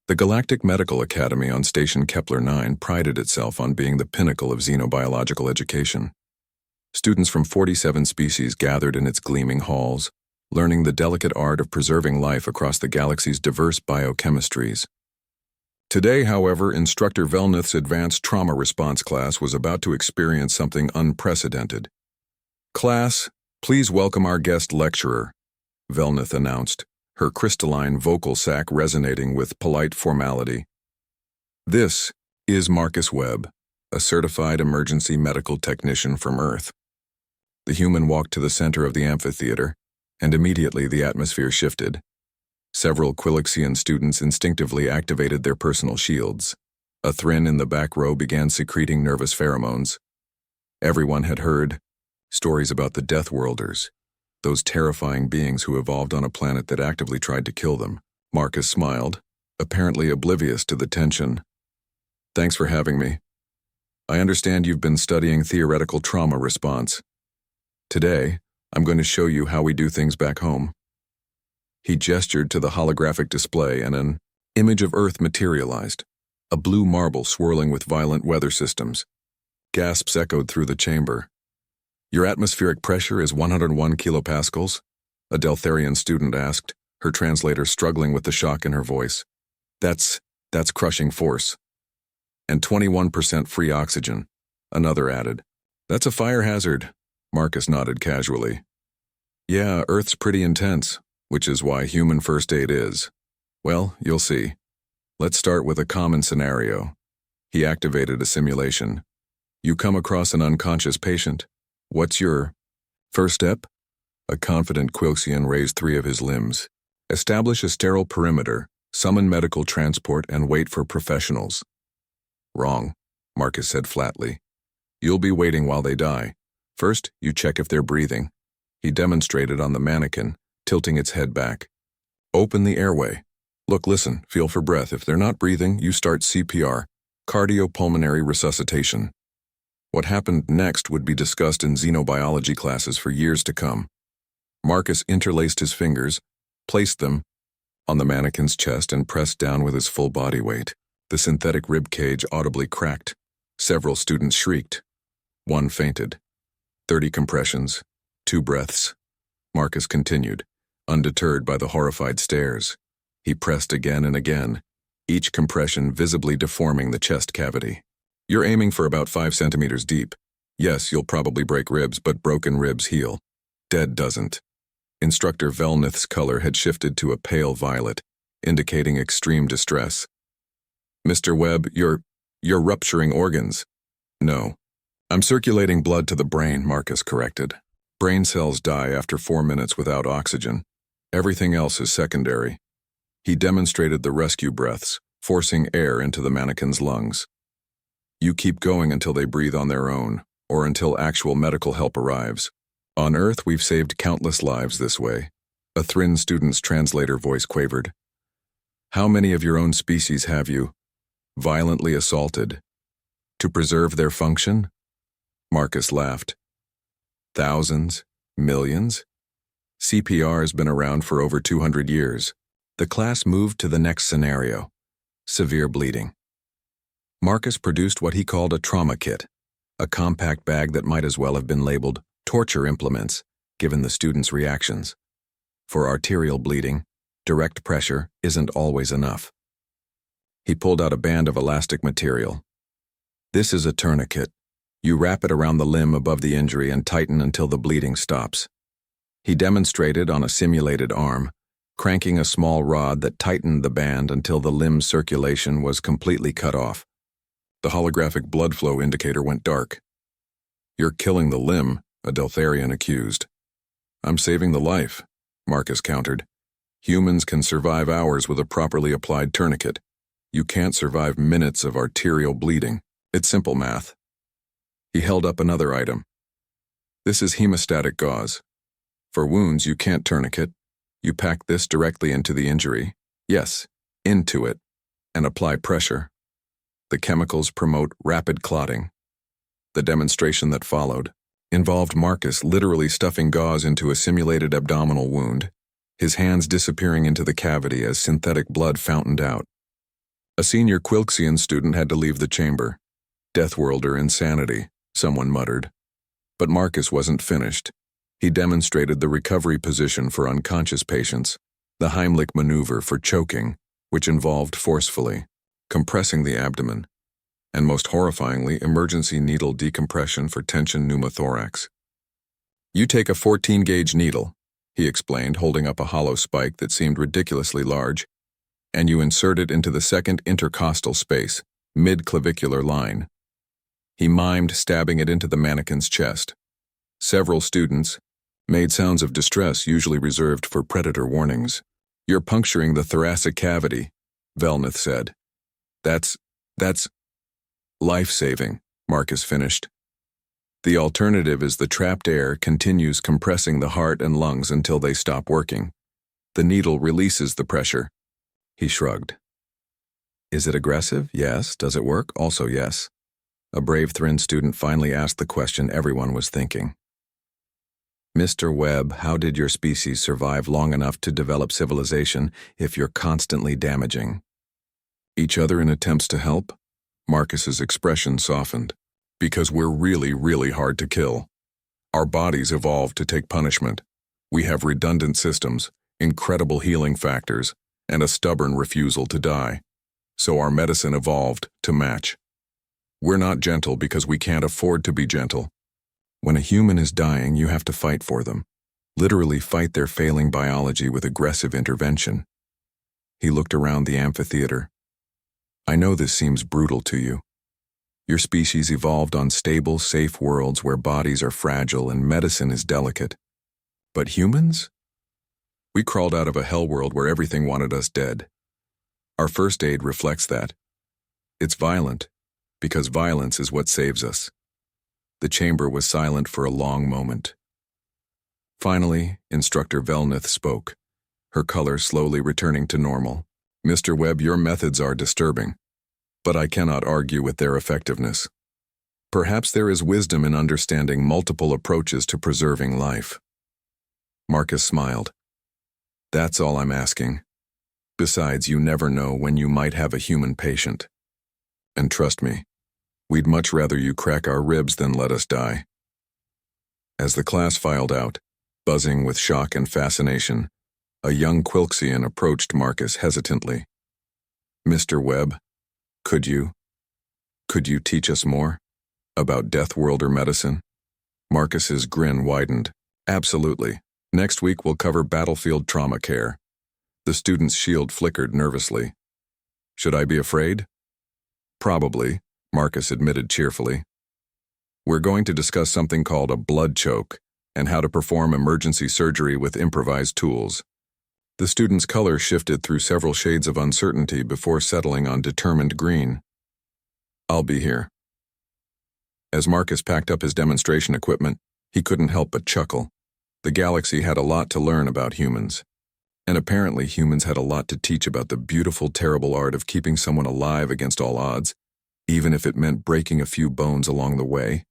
The Galactic Medical Academy on Station Kepler 9 prided itself on being the pinnacle of xenobiological education. Students from 47 species gathered in its gleaming halls, learning the delicate art of preserving life across the galaxy's diverse biochemistries. Today, however, Instructor Velnith's Advanced Trauma Response class was about to experience something unprecedented. "Class, please welcome our guest lecturer," Velnith announced, her crystalline vocal sac resonating with polite formality. "This is Marcus Webb, a certified emergency medical technician from Earth." The human walked to the center of the amphitheater, and immediately the atmosphere shifted. Several Quilixian students instinctively activated their personal shields. A Thrin in the back row began secreting nervous pheromones. Everyone had heard stories about the Deathworlders, those terrifying beings who evolved on a planet that actively tried to kill them. Marcus smiled, apparently oblivious to the tension. "Thanks for having me. I understand you've been studying theoretical trauma response. Today, I'm going to show you how we do things back home." He gestured to the holographic display and an image of Earth materialized, a blue marble swirling with violent weather systems. Gasps echoed through the chamber. "Your atmospheric pressure is 101 kilopascals?" a Deltharian student asked, her translator struggling with the shock in her voice. That's crushing force." "And 21% free oxygen," another added. "That's a fire hazard," Marcus nodded casually. "Yeah, Earth's pretty intense, which is why human first aid is. Well, you'll see. Let's start with a common scenario." He activated a simulation. "You come across an unconscious patient. What's your first step?" A confident Quilxian raised 3 of his limbs. "Establish a sterile perimeter, summon medical transport, and wait for professionals." "Wrong," Marcus said flatly. "You'll be waiting while they die. First, you check if they're breathing." He demonstrated on the mannequin, tilting its head back. "Open the airway. Look, listen, feel for breath. If they're not breathing, you start CPR, cardiopulmonary resuscitation." What happened next would be discussed in xenobiology classes for years to come. Marcus interlaced his fingers, placed them on the mannequin's chest, and pressed down with his full body weight. The synthetic rib cage audibly cracked. Several students shrieked. One fainted. 30 compressions, 2 breaths. Marcus continued, undeterred by the horrified stares. He pressed again and again, each compression visibly deforming the chest cavity. "You're aiming for about 5 centimeters deep. Yes, you'll probably break ribs, but broken ribs heal. Dead doesn't." Instructor Velnith's color had shifted to a pale violet, indicating extreme distress. "Mr. Webb, you're rupturing organs." "No. I'm circulating blood to the brain," Marcus corrected. "Brain cells die after 4 minutes without oxygen. Everything else is secondary." He demonstrated the rescue breaths, forcing air into the mannequin's lungs. "You keep going until they breathe on their own, or until actual medical help arrives. On Earth, we've saved countless lives this way." A Thrin student's translator voice quavered. "How many of your own species have you violently assaulted to preserve their function?" Marcus laughed. "Thousands? Millions? CPR has been around for over 200 years. The class moved to the next scenario: severe bleeding. Marcus produced what he called a trauma kit, a compact bag that might as well have been labeled torture implements, given the students' reactions. For arterial bleeding, direct pressure isn't always enough. He pulled out a band of elastic material. "This is a tourniquet. You wrap it around the limb above the injury and tighten until the bleeding stops." He demonstrated on a simulated arm, cranking a small rod that tightened the band until the limb circulation was completely cut off. The holographic blood flow indicator went dark. "You're killing the limb," a Deltharian accused. "I'm saving the life," Marcus countered. "Humans can survive hours with a properly applied tourniquet. You can't survive minutes of arterial bleeding. It's simple math." He held up another item. "This is hemostatic gauze. For wounds you can't tourniquet. You pack this directly into the injury. Yes, into it, and apply pressure. The chemicals promote rapid clotting." The demonstration that followed involved Marcus literally stuffing gauze into a simulated abdominal wound, his hands disappearing into the cavity as synthetic blood fountained out. A senior Quilxian student had to leave the chamber. Deathworlder insanity, someone muttered. But Marcus wasn't finished. He demonstrated the recovery position for unconscious patients, the Heimlich maneuver for choking, which involved forcefully compressing the abdomen, and most horrifyingly, emergency needle decompression for tension pneumothorax. You take a 14-gauge needle, he explained, holding up a hollow spike that seemed ridiculously large, and you insert it into the second intercostal space, mid-clavicular line. He mimed stabbing it into the mannequin's chest. Several students made sounds of distress usually reserved for predator warnings. You're puncturing the thoracic cavity, Velnith said. That's life-saving, Marcus finished. The alternative is the trapped air continues compressing the heart and lungs until they stop working. The needle releases the pressure. He shrugged. Is it aggressive? Yes. Does it work? Also yes. A brave Thrin student finally asked the question everyone was thinking. Mr. Webb, how did your species survive long enough to develop civilization if you're constantly damaging each other in attempts to help? Marcus's expression softened. Because we're really, really hard to kill. Our bodies evolved to take punishment. We have redundant systems, incredible healing factors, and a stubborn refusal to die. So our medicine evolved to match. We're not gentle because we can't afford to be gentle. When a human is dying, you have to fight for them. Literally fight their failing biology with aggressive intervention. He looked around the amphitheater. I know this seems brutal to you. Your species evolved on stable, safe worlds where bodies are fragile and medicine is delicate. But humans? We crawled out of a hell world where everything wanted us dead. Our first aid reflects that. It's violent, because violence is what saves us. The chamber was silent for a long moment. Finally, Instructor Velnith spoke, her color slowly returning to normal. Mr. Webb, your methods are disturbing, but I cannot argue with their effectiveness. Perhaps there is wisdom in understanding multiple approaches to preserving life. Marcus smiled. That's all I'm asking. Besides, you never know when you might have a human patient. And trust me, we'd much rather you crack our ribs than let us die. As the class filed out, buzzing with shock and fascination, a young Quilxian approached Marcus hesitantly. Mr. Webb, could you teach us more about Deathworlder medicine? Marcus's grin widened. Absolutely. Next week we'll cover battlefield trauma care. The student's shield flickered nervously. Should I be afraid? Probably, Marcus admitted cheerfully. We're going to discuss something called a blood choke and how to perform emergency surgery with improvised tools. The student's color shifted through several shades of uncertainty before settling on determined green. I'll be here. As Marcus packed up his demonstration equipment, he couldn't help but chuckle. The galaxy had a lot to learn about humans. And apparently humans had a lot to teach about the beautiful, terrible art of keeping someone alive against all odds, even if it meant breaking a few bones along the way.